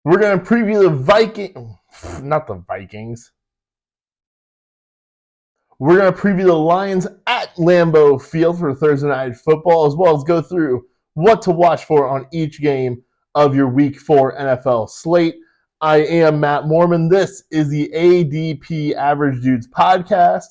We're going to preview not the Vikings. We're going to preview the Lions at Lambeau Field for Thursday Night Football, as well as go through what to watch for on each game of your Week 4 NFL slate. I am Matt Mormon. This is the ADP Average Dudes podcast.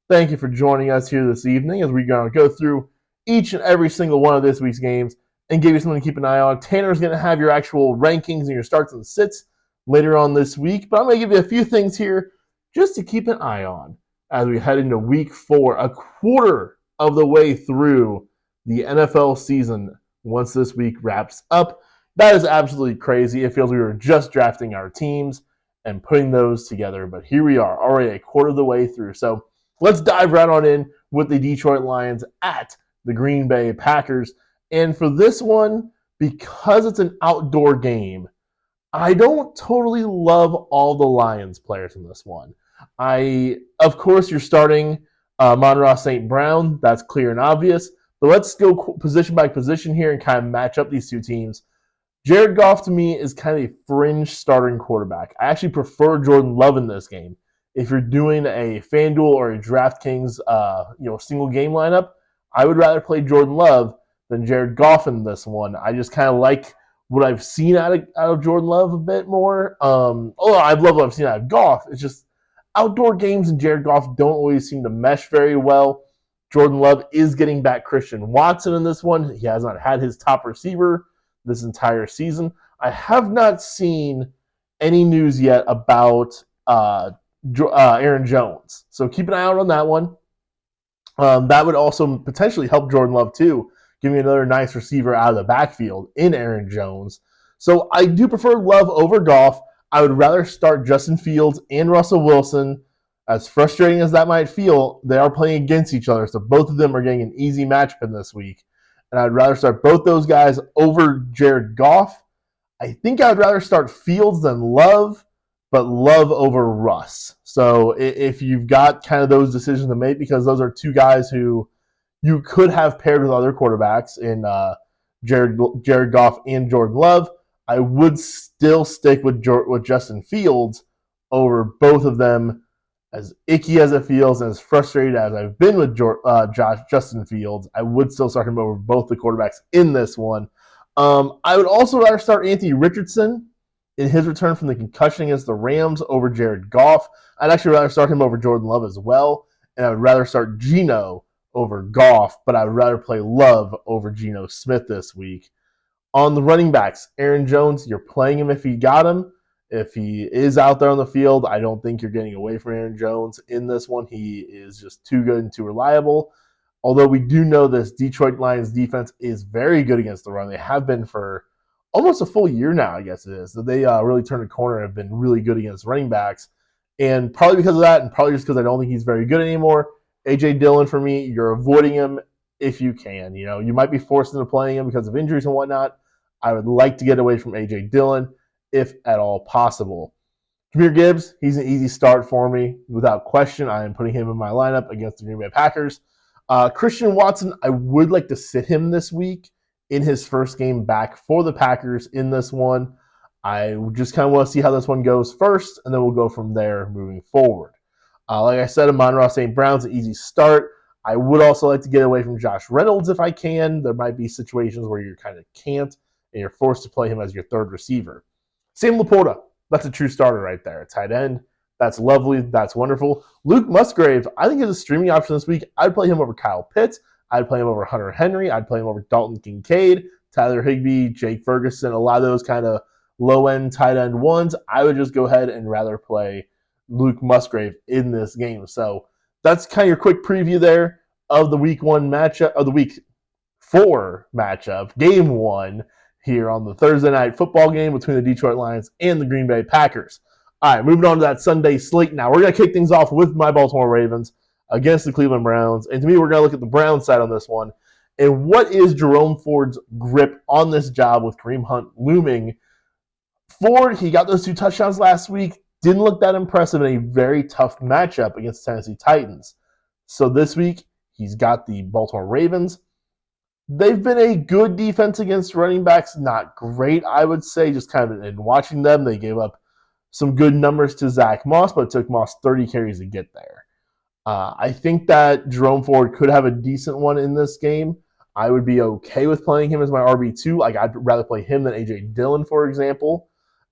Thank you for joining us here this evening as we're going to go through each and every single one of this week's games and give you something to keep an eye on. Tanner's going to have your actual rankings and your starts and sits later on this week, but I'm going to give you a few things here just to keep an eye on as we head into Week 4, a quarter of the way through the NFL season once this week wraps up. That is absolutely crazy. It feels we were just drafting our teams and putting those together, but here we are, already a quarter of the way through. So let's dive right on in with the Detroit Lions at the Green Bay Packers. And for this one, because it's an outdoor game, I don't totally love all the Lions players in this one. Of course, you're starting Amon-Ra St. Brown. That's clear and obvious. But let's go position by position here and kind of match up these two teams. Jared Goff, to me, is kind of a fringe starting quarterback. I actually prefer Jordan Love in this game. If you're doing a FanDuel or a DraftKings single game lineup, I would rather play Jordan Love than Jared Goff in this one. I just kind of like what I've seen out of Jordan Love a bit more. Although I love what I've seen out of Goff. It's just outdoor games and Jared Goff don't always seem to mesh very well. Jordan Love is getting back Christian Watson in this one. He has not had his top receiver this entire season. I have not seen any news yet about Aaron Jones. So keep an eye out on that one. That would also potentially help Jordan Love too, give me another nice receiver out of the backfield in Aaron Jones. So I do prefer Love over Goff. I would rather start Justin Fields and Russell Wilson. As frustrating as that might feel, they are playing against each other, so both of them are getting an easy matchup in this week. And I'd rather start both those guys over Jared Goff. I think I'd rather start Fields than Love, but Love over Russ. So if you've got kind of those decisions to make, because those are two guys who you could have paired with other quarterbacks in Jared Goff and Jordan Love, I would still stick with Justin Fields over both of them. As icky as it feels and as frustrated as I've been with Justin Fields, I would still start him over both the quarterbacks in this one. I would also rather start Anthony Richardson in his return from the concussion against the Rams over Jared Goff. I'd actually rather start him over Jordan Love as well, and I would rather start Geno over Goff, but I would rather play Love over Geno Smith this week. On the running backs, Aaron Jones, you're playing him if you got him. If he is out there on the field, I don't think you're getting away from Aaron Jones in this one. He is just too good and too reliable. Although we do know this Detroit Lions defense is very good against the run. They have been for almost a full year now, I guess it is. So they really turned a corner and have been really good against running backs. And probably because of that, and probably just because I don't think he's very good anymore, A.J. Dillon, for me, you're avoiding him if you can. You might be forced into playing him because of injuries and whatnot. I would like to get away from A.J. Dillon, if at all possible. Jahmyr Gibbs, he's an easy start for me. Without question, I am putting him in my lineup against the Green Bay Packers. Christian Watson, I would like to sit him this week in his first game back for the Packers in this one. I just kind of want to see how this one goes first, and then we'll go from there moving forward. Like I said, Amon-Ra St. Brown's an easy start. I would also like to get away from Josh Reynolds if I can. There might be situations where you kind of can't, and you're forced to play him as your third receiver. Sam Laporta, that's a true starter right there. Tight end, that's lovely, that's wonderful. Luke Musgrave, I think is a streaming option this week. I'd play him over Kyle Pitts. I'd play him over Hunter Henry. I'd play him over Dalton Kincaid, Tyler Higbee, Jake Ferguson, a lot of those kind of low-end tight end ones. I would just go ahead and rather play Luke Musgrave in this game. So that's kind of your quick preview there of the Week 1 matchup, of the Week 4 matchup, Game 1. Here on the Thursday night football game between the Detroit Lions and the Green Bay Packers. All right, moving on to that Sunday slate now. We're going to kick things off with my Baltimore Ravens against the Cleveland Browns. And to me, we're going to look at the Browns side on this one. And what is Jerome Ford's grip on this job with Kareem Hunt looming? Ford, he got those 2 touchdowns last week. Didn't look that impressive in a very tough matchup against the Tennessee Titans. So this week, he's got the Baltimore Ravens. They've been a good defense against running backs, not great, I would say. Just kind of in watching them, they gave up some good numbers to Zach Moss, but it took Moss 30 carries to get there. I think that Jerome Ford could have a decent one in this game. I would be okay with playing him as my RB2. Like, I'd rather play him than A.J. Dillon, for example.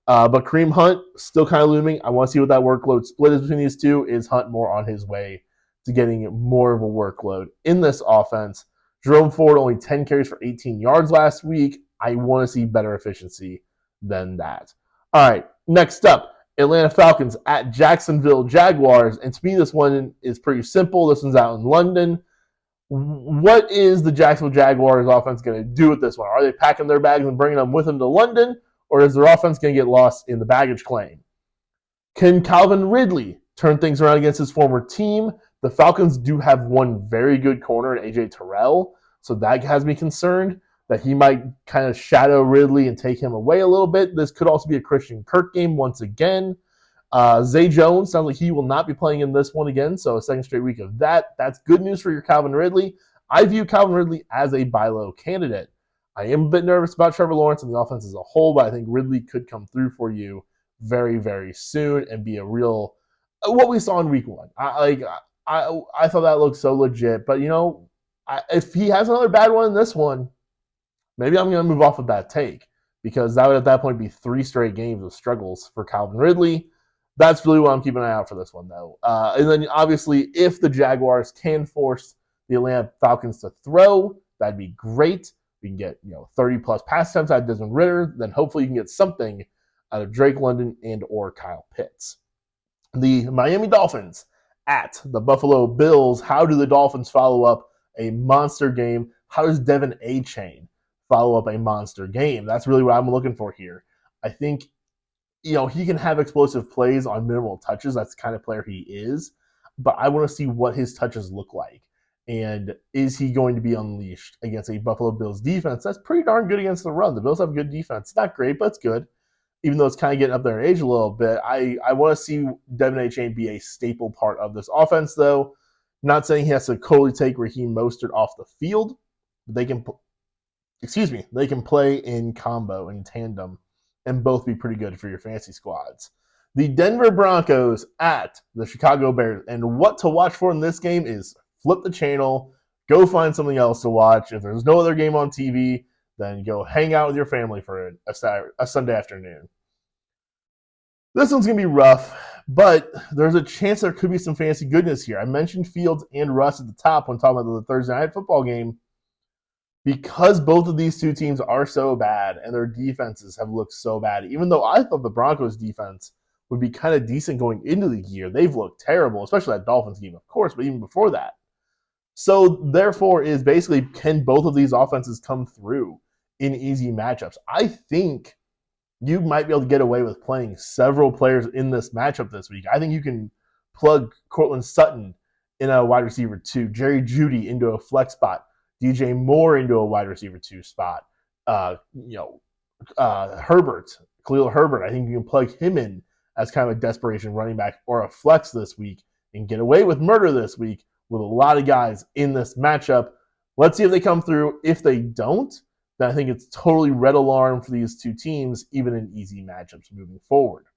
But Kareem Hunt, still kind of looming. I want to see what that workload split is between these two. Is Hunt more on his way to getting more of a workload in this offense? Jerome Ford only 10 carries for 18 yards last week. I want to see better efficiency than that. All right, next up, Atlanta Falcons at Jacksonville Jaguars. And to me, this one is pretty simple. This one's out in London. What is the Jacksonville Jaguars offense going to do with this one? Are they packing their bags and bringing them with them to London? Or is their offense going to get lost in the baggage claim? Can Calvin Ridley turn things around against his former team? The Falcons do have one very good corner in A.J. Terrell, so that has me concerned that he might kind of shadow Ridley and take him away a little bit. This could also be a Christian Kirk game once again. Zay Jones sounds like he will not be playing in this one again, so a second straight week of that. That's good news for your Calvin Ridley. I view Calvin Ridley as a buy low candidate. I am a bit nervous about Trevor Lawrence and the offense as a whole, but I think Ridley could come through for you very, very soon and be a real what we saw in week one. I thought that looked so legit, but if he has another bad one in this one, maybe I'm going to move off of that take because that would at that point be 3 straight games of struggles for Calvin Ridley. That's really what I'm keeping an eye out for this one, though. And then obviously, if the Jaguars can force the Atlanta Falcons to throw, that'd be great. We can get 30 plus pass attempts out of Desmond Ridder. Then hopefully you can get something out of Drake London and or Kyle Pitts. The Miami Dolphins at the Buffalo Bills. How do the Dolphins follow up a monster game? How does Devin Achane follow up a monster game? That's really what I'm looking for here. I think he can have explosive plays on minimal touches. That's the kind of player he is. But I want to see what his touches look like. And is he going to be unleashed against a Buffalo Bills defense that's pretty darn good against the run? The Bills have a good defense. It's not great, but it's good. Even though it's kind of getting up there in age a little bit, I want to see Devin Achane be a staple part of this offense, though. Not saying he has to totally take Raheem Mostert off the field. But they can play in combo, in tandem, and both be pretty good for your fantasy squads. The Denver Broncos at the Chicago Bears. And what to watch for in this game is flip the channel, go find something else to watch. If there's no other game on TV, then go hang out with your family for a Sunday afternoon. This one's going to be rough, but there's a chance there could be some fantasy goodness here. I mentioned Fields and Russ at the top when talking about the Thursday night football game. Because both of these two teams are so bad and their defenses have looked so bad, even though I thought the Broncos defense would be kind of decent going into the year, they've looked terrible, especially that Dolphins game, of course, but even before that. So, therefore, is basically can both of these offenses come through in easy matchups? I think you might be able to get away with playing several players in this matchup this week. I think you can plug Courtland Sutton in a wide receiver 2, Jerry Jeudy into a flex spot, DJ Moore into a wide receiver 2 spot. Herbert, Khalil Herbert, I think you can plug him in as kind of a desperation running back or a flex this week and get away with murder this week with a lot of guys in this matchup. Let's see if they come through. If they don't, then I think it's totally red alarm for these two teams, even in easy matchups moving forward.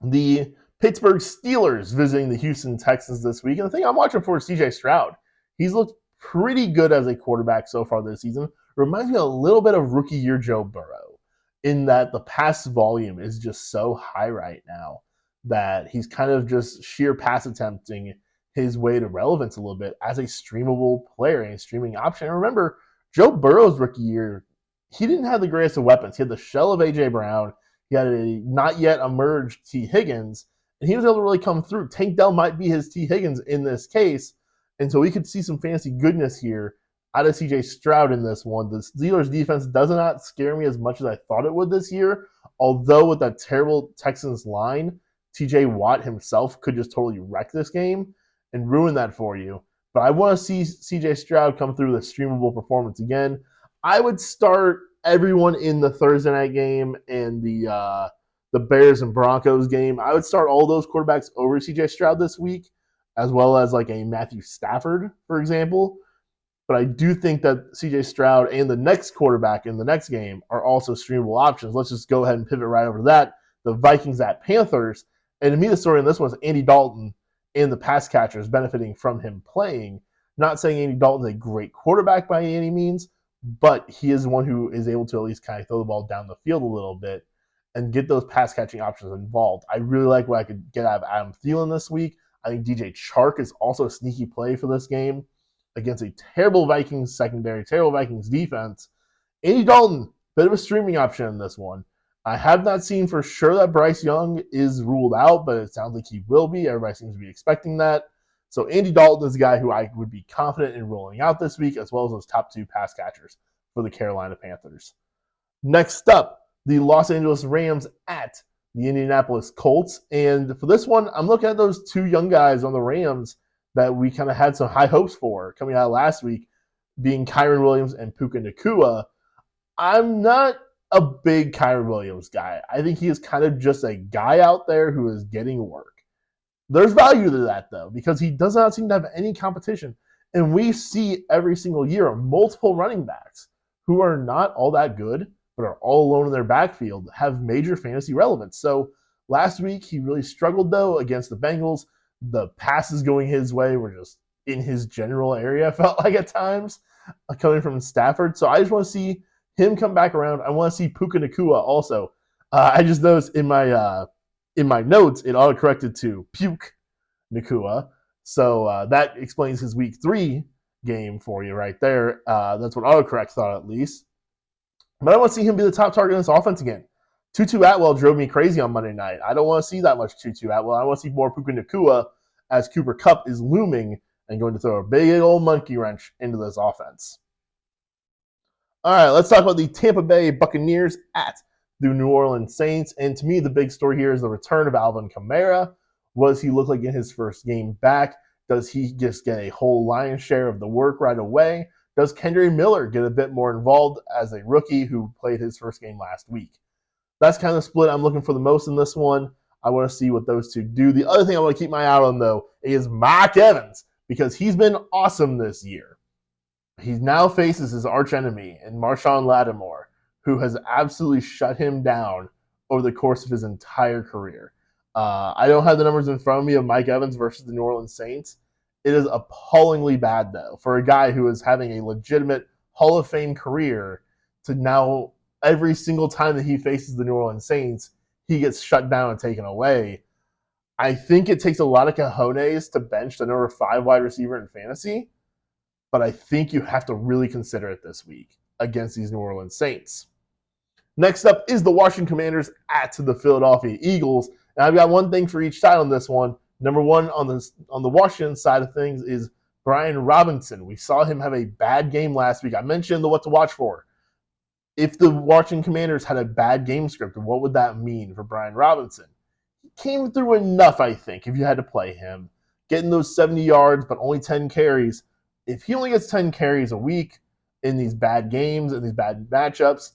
The Pittsburgh Steelers visiting the Houston Texans this week. And the thing I'm watching for is CJ Stroud. He's looked pretty good as a quarterback so far this season. Reminds me a little bit of rookie year Joe Burrow in that the pass volume is just so high right now that he's kind of just sheer pass attempting his way to relevance a little bit as a streamable player and a streaming option. And remember, Joe Burrow's rookie year, he didn't have the greatest of weapons. He had the shell of A.J. Brown. He had a not yet emerged T. Higgins, and he was able to really come through. Tank Dell might be his T. Higgins in this case, and so we could see some fantasy goodness here out of C.J. Stroud in this one. The Steelers' defense does not scare me as much as I thought it would this year, although with that terrible Texans line, T.J. Watt himself could just totally wreck this game and ruin that for you. But I want to see C.J. Stroud come through with a streamable performance again. I would start everyone in the Thursday night game and the Bears and Broncos game. I would start all those quarterbacks over C.J. Stroud this week, as well as like a Matthew Stafford, for example. But I do think that CJ Stroud and the next quarterback in the next game are also streamable options. Let's just go ahead and pivot right over to that. The Vikings at Panthers. And to me, the story in this one is Andy Dalton and the pass catchers benefiting from him playing. Not saying Andy Dalton's a great quarterback by any means, but he is one who is able to at least kind of throw the ball down the field a little bit and get those pass catching options involved. I really like what I could get out of Adam Thielen this week. I think DJ Chark is also a sneaky play for this game against a terrible Vikings secondary, terrible Vikings defense. Andy Dalton, bit of a streaming option in this one. I have not seen for sure that Bryce Young is ruled out, but it sounds like he will be. Everybody seems to be expecting that. So Andy Dalton is a guy who I would be confident in rolling out this week, as well as those top two pass catchers for the Carolina Panthers. Next up, the Los Angeles Rams at the Indianapolis Colts. And for this one, I'm looking at those two young guys on the Rams that we kind of had some high hopes for coming out last week, being Kyren Williams and Puka Nacua. I'm not a big Kyren Williams guy. I think he is kind of just a guy out there who is getting work. There's value to that, though, because he does not seem to have any competition. And we see every single year multiple running backs who are not all that good, but are all alone in their backfield, have major fantasy relevance. So last week, he really struggled, though, against the Bengals. The passes going his way were just in his general area, felt like at times, coming from Stafford. So I just want to see him come back around. I want to see Puka Nacua also. I just noticed in my notes, it auto-corrected to Puke Nacua. So that explains his week 3 game for you right there. That's what autocorrect thought at least. But I want to see him be the top target in this offense again. Tutu Atwell drove me crazy on Monday night. I don't want to see that much Tutu Atwell. I want to see more Puka Nacua as Cooper Kupp is looming and going to throw a big old monkey wrench into this offense. All right, let's talk about the Tampa Bay Buccaneers at the New Orleans Saints. And to me, the big story here is the return of Alvin Kamara. What does he look like in his first game back? Does he just get a whole lion's share of the work right away? Does Kendre Miller get a bit more involved as a rookie who played his first game last week? That's kind of the split I'm looking for the most in this one. I want to see what those two do. The other thing I want to keep my eye on, though, is Mike Evans, because he's been awesome this year. He now faces his archenemy in Marshawn Lattimore, who has absolutely shut him down over the course of his entire career. I don't have the numbers in front of me of Mike Evans versus the New Orleans Saints. It is appallingly bad, though, for a guy who is having a legitimate Hall of Fame career to now every single time that he faces the New Orleans Saints, he gets shut down and taken away. I think it takes a lot of cojones to bench the number 5 wide receiver in fantasy, but I think you have to really consider it this week against these New Orleans Saints. Next up is the Washington Commanders at the Philadelphia Eagles. And I've got one thing for each side on this one. Number one on the Washington side of things is Brian Robinson. We saw him have a bad game last week. I mentioned the what to watch for. If the Washington Commanders had a bad game script, what would that mean for Brian Robinson? He came through enough, I think, if you had to play him. Getting those 70 yards, but only 10 carries. If he only gets 10 carries a week in these bad games and these bad matchups,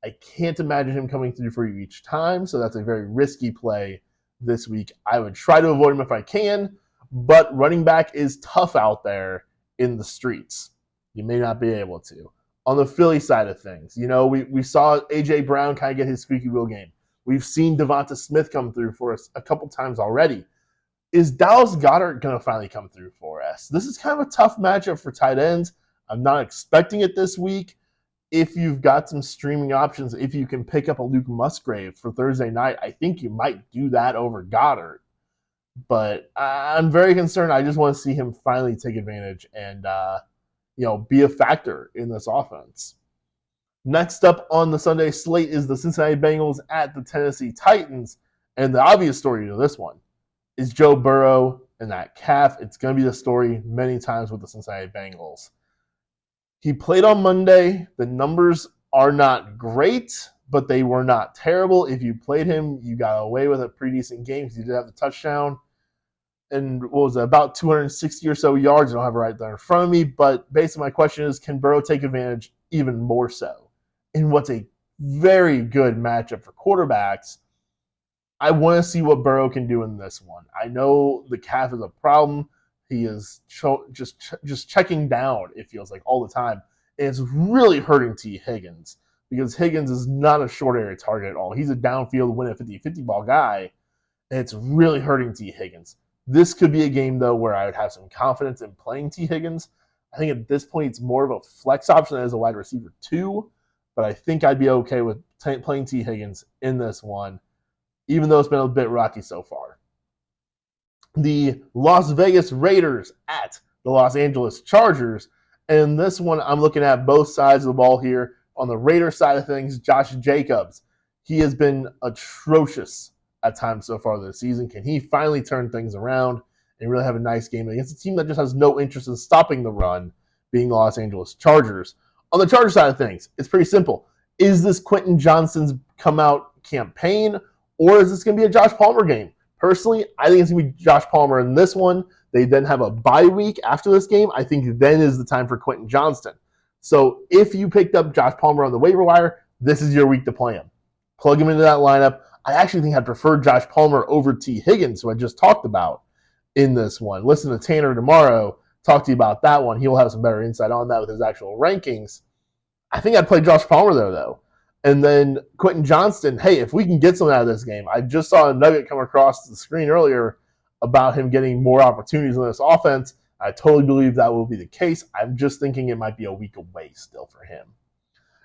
I can't imagine him coming through for you each time. So that's a very risky play this week. I would try to avoid him if I can, but running back is tough out there in the streets. You may not be able to. On the Philly side of things, we saw A.J. Brown kind of get his squeaky wheel game. We've seen Devonta Smith come through for us a couple times already. Is Dallas Goedert going to finally come through for us? This is kind of a tough matchup for tight ends. I'm not expecting it this week. If you've got some streaming options, if you can pick up a Luke Musgrave for Thursday night, I think you might do that over Goddard. But I'm very concerned. I just want to see him finally take advantage and be a factor in this offense. Next up on the Sunday slate is the Cincinnati Bengals at the Tennessee Titans. And the obvious story to this one is Joe Burrow and that calf. It's going to be the story many times with the Cincinnati Bengals. He played on Monday. The numbers are not great, but they were not terrible. If you played him, you got away with a pretty decent game because you did have the touchdown. And what was it, about 260 or so yards? I don't have it right there in front of me, but basically my question is, can Burrow take advantage even more so in what's a very good matchup for quarterbacks? I want to see what Burrow can do in this one. I know the calf is a problem. He is just checking down, it feels like, all the time. And it's really hurting T. Higgins because Higgins is not a short area target at all. He's a downfield win a 50-50 ball guy, and it's really hurting T. Higgins. This could be a game, though, where I would have some confidence in playing T. Higgins. I think at this point it's more of a flex option as a wide receiver too, but I think I'd be okay with playing T. Higgins in this one, even though it's been a bit rocky so far. The Las Vegas Raiders at the Los Angeles Chargers. And this one, I'm looking at both sides of the ball here. On the Raiders side of things, Josh Jacobs. He has been atrocious at times so far this season. Can he finally turn things around and really have a nice game against a team that just has no interest in stopping the run, being the Los Angeles Chargers? On the Chargers side of things, it's pretty simple. Is this Quentin Johnston's come-out campaign, or is this going to be a Josh Palmer game? Personally, I think it's going to be Josh Palmer in this one. They then have a bye week after this game. I think then is the time for Quentin Johnston. So if you picked up Josh Palmer on the waiver wire, this is your week to play him. Plug him into that lineup. I actually think I'd prefer Josh Palmer over T. Higgins, who I just talked about in this one. Listen to Tanner tomorrow, talk to you about that one. He will have some better insight on that with his actual rankings. I think I'd play Josh Palmer there, though. And then Quentin Johnston, hey, if we can get something out of this game. I just saw a nugget come across the screen earlier about him getting more opportunities in this offense. I totally believe that will be the case. I'm just thinking it might be a week away still for him.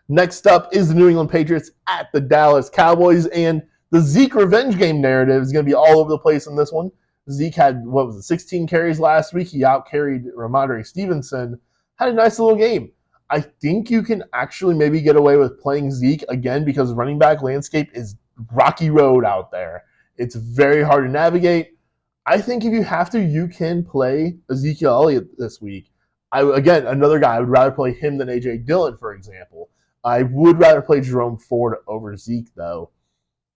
Next up is the New England Patriots at the Dallas Cowboys, and the Zeke revenge game narrative is going to be all over the place in this one. Zeke had, 16 carries last week. He out-carried Ramondre Stevenson. Had a nice little game. I think you can actually maybe get away with playing Zeke again because running back landscape is rocky road out there. It's very hard to navigate. I think if you have to, you can play Ezekiel Elliott this week. Again, another guy, I would rather play him than A.J. Dillon, for example. I would rather play Jerome Ford over Zeke, though.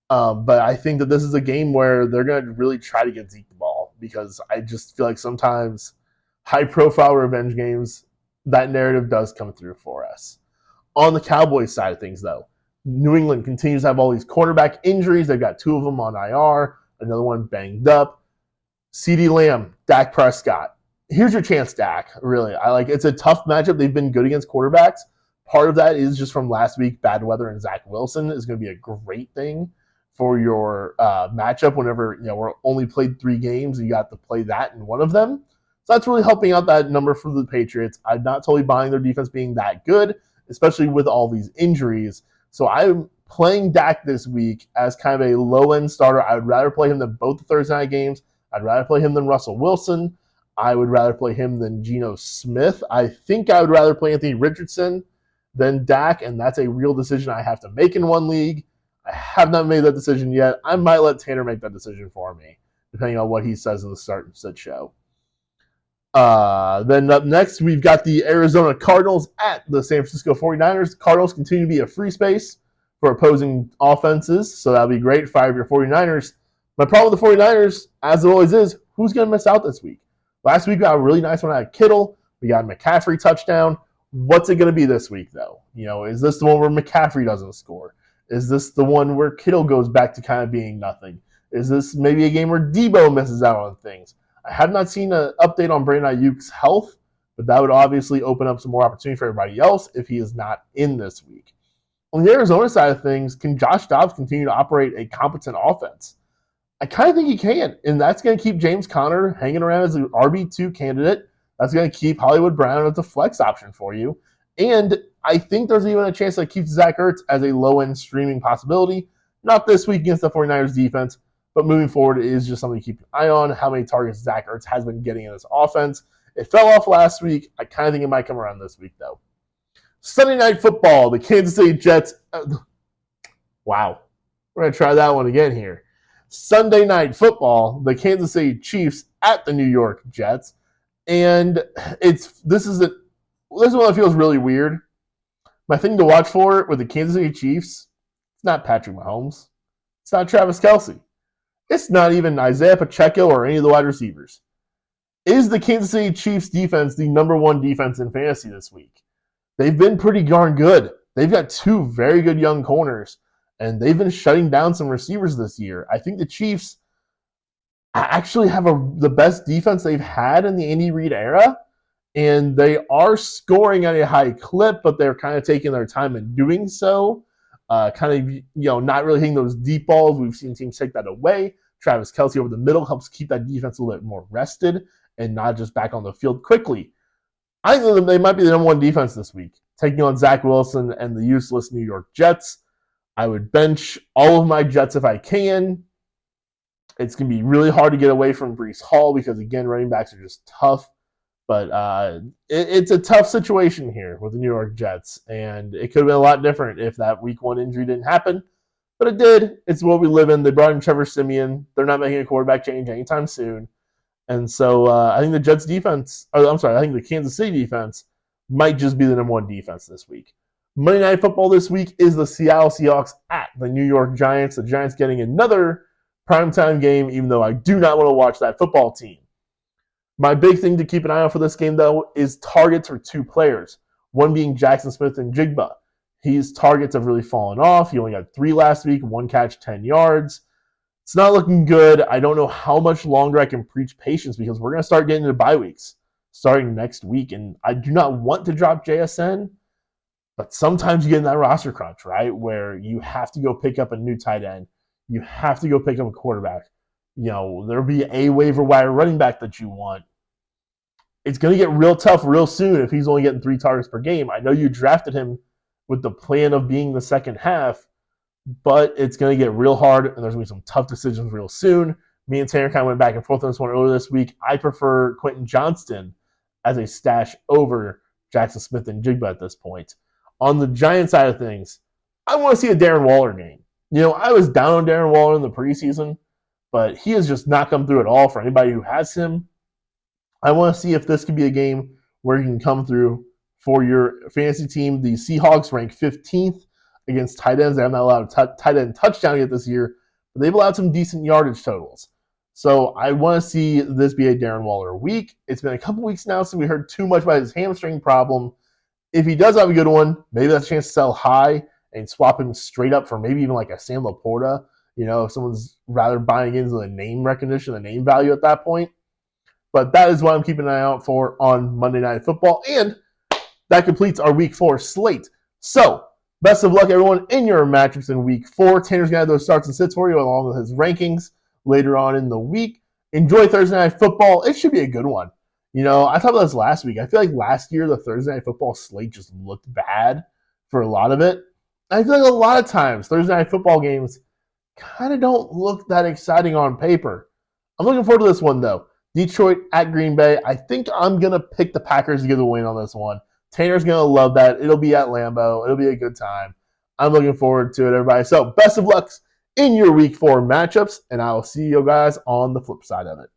But I think that this is a game where they're going to really try to get Zeke the ball because I just feel like sometimes high-profile revenge games, that narrative does come through for us. On the Cowboys side of things, though, New England continues to have all these quarterback injuries. They've got 2 of them on IR, another one banged up. CeeDee Lamb, Dak Prescott. Here's your chance, Dak, really. It's a tough matchup. They've been good against quarterbacks. Part of that is just from last week, bad weather, and Zach Wilson is going to be a great thing for your matchup whenever, we're only played 3 games. You got to play that in one of them. So that's really helping out that number for the Patriots. I'm not totally buying their defense being that good, especially with all these injuries. So I'm playing Dak this week as kind of a low-end starter. I would rather play him than both the Thursday night games. I'd rather play him than Russell Wilson. I would rather play him than Geno Smith. I think I would rather play Anthony Richardson than Dak, and that's a real decision I have to make in one league. I have not made that decision yet. I might let Tanner make that decision for me, depending on what he says in the start of said show. Then up next, we've got the Arizona Cardinals at the San Francisco 49ers. Cardinals continue to be a free space for opposing offenses, so that'll be great. Fire your 49ers. My problem with the 49ers, as it always is, who's going to miss out this week? Last week we got a really nice one out of Kittle. We got a McCaffrey touchdown. What's it going to be this week, though? Is this the one where McCaffrey doesn't score? Is this the one where Kittle goes back to kind of being nothing? Is this maybe a game where Debo misses out on things? I have not seen an update on Brandon Ayuk's health, but that would obviously open up some more opportunity for everybody else if he is not in this week. On the Arizona side of things, can Josh Dobbs continue to operate a competent offense? I kind of think he can, and that's going to keep James Conner hanging around as an RB2 candidate. That's going to keep Hollywood Brown as a flex option for you. And I think there's even a chance that keeps Zach Ertz as a low-end streaming possibility. Not this week against the 49ers defense, but moving forward, it is just something to keep an eye on, how many targets Zach Ertz has been getting in this offense. It fell off last week. I kind of think it might come around this week, though. Sunday Night Football, the Kansas City Jets. Wow. We're going to try that one again here. Sunday Night Football, the Kansas City Chiefs at the New York Jets. And this is one that feels really weird. My thing to watch for with the Kansas City Chiefs, it's not Patrick Mahomes. It's not Travis Kelce. It's not even Isaiah Pacheco or any of the wide receivers. Is the Kansas City Chiefs defense the number 1 defense in fantasy this week? They've been pretty darn good. They've got 2 very good young corners, and they've been shutting down some receivers this year. I think the Chiefs, actually have the best defense they've had in the Andy Reid era. And they are scoring at a high clip, but they're kind of taking their time in doing so. Not really hitting those deep balls. We've seen teams take that away. Travis Kelce over the middle helps keep that defense a little bit more rested and not just back on the field quickly. I think they might be the number one defense this week, taking on Zach Wilson and the useless New York Jets. I would bench all of my Jets if I can. It's going to be really hard to get away from Breece Hall because, again, running backs are just tough. But it's a tough situation here with the New York Jets, and it could have been a lot different if that week 1 injury didn't happen. But it did. It's what we live in. They brought in Trevor Siemian. They're not making a quarterback change anytime soon. And so I think the Jets defense, I think the Kansas City defense might just be the number one defense this week. Monday Night Football this week is the Seattle Seahawks at the New York Giants. The Giants getting another primetime game, even though I do not want to watch that football team. My big thing to keep an eye on for this game, though, is targets for 2 players, one being Jackson Smith-Njigba. His targets have really fallen off. He only got 3 last week, 1 catch, 10 yards. It's not looking good. I don't know how much longer I can preach patience because we're going to start getting into bye weeks starting next week, and I do not want to drop JSN, but sometimes you get in that roster crunch, right, where you have to go pick up a new tight end. You have to go pick up a quarterback. There'll be a waiver wire running back that you want. It's going to get real tough real soon if he's only getting 3 targets per game. I know you drafted him with the plan of being the second half, but it's going to get real hard, and there's going to be some tough decisions real soon. Me and Tanner kind of went back and forth on this one earlier this week. I prefer Quentin Johnston as a stash over Jackson Smith-Njigba at this point. On the Giants side of things, I want to see a Darren Waller game. I was down on Darren Waller in the preseason, but he has just not come through at all for anybody who has him. I want to see if this could be a game where he can come through for your fantasy team. The Seahawks rank 15th against tight ends. They have not allowed a tight end touchdown yet this year, but they've allowed some decent yardage totals. So I want to see this be a Darren Waller week. It's been a couple weeks now since we heard too much about his hamstring problem. If he does have a good one, maybe that's a chance to sell high and swap him straight up for maybe even like a Sam Laporta. If someone's rather buying into the name recognition, the name value at that point. But that is what I'm keeping an eye out for on Monday Night Football. And that completes our Week 4 slate. So, best of luck, everyone, in your matchups in Week 4. Tanner's going to have those starts and sits for you along with his rankings later on in the week. Enjoy Thursday Night Football. It should be a good one. I talked about this last week. I feel like last year the Thursday Night Football slate just looked bad for a lot of it. I feel like a lot of times Thursday Night Football games kind of don't look that exciting on paper. I'm looking forward to this one, though. Detroit at Green Bay. I think I'm going to pick the Packers to get the win on this one. Tanner's going to love that. It'll be at Lambeau. It'll be a good time. I'm looking forward to it, everybody. So best of luck in your Week 4 matchups, and I will see you guys on the flip side of it.